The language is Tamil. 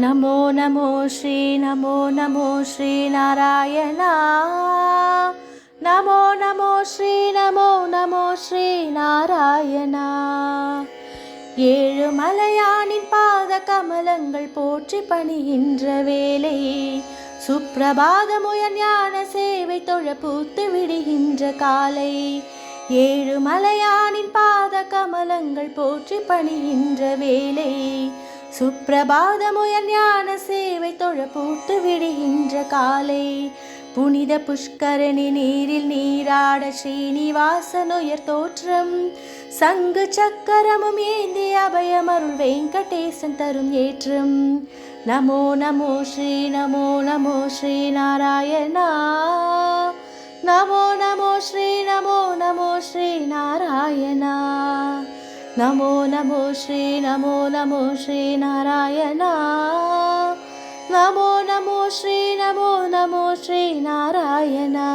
நமோ நமோ ஸ்ரீ நமோ நமோ ஸ்ரீ நாராயணா. நமோ நமோ ஸ்ரீ நமோ நமோ ஸ்ரீ நாராயணா. ஏழு மலையானின் பாத கமலங்கள் போற்றி பணிகின்ற வேளை, சுப்பிரபாதமுயர் ஞான சேவை தொழ பூத்து விடுகின்ற காலை. ஏழு மலையானின் பாத கமலங்கள் போற்றி பணிகின்ற வேளை, சுப்பிரபாதமுயர் ஞான சேவை தொழ பூத்து விடுகின்ற காலை. புனித புஷ்கரணி நீரில் நீராட ஸ்ரீனிவாசனுயர் தோற்றம், சங்கு சக்கரமும் ஏந்தி அபயமருள் வெங்கடேசன் தரும் ஏற்றம். நமோ நமோ ஸ்ரீ நமோ நமோ ஸ்ரீ நாராயணா. நமோ நமோ ஸ்ரீ நமோ நமோ ஸ்ரீ நாராயணா. நமோ நமோ ஸ்ரீ நமோ நமோ ஸ்ரீ நாராயணா. நமோ நமோ ஸ்ரீ நமோ நமோ ஸ்ரீ நாராயணா.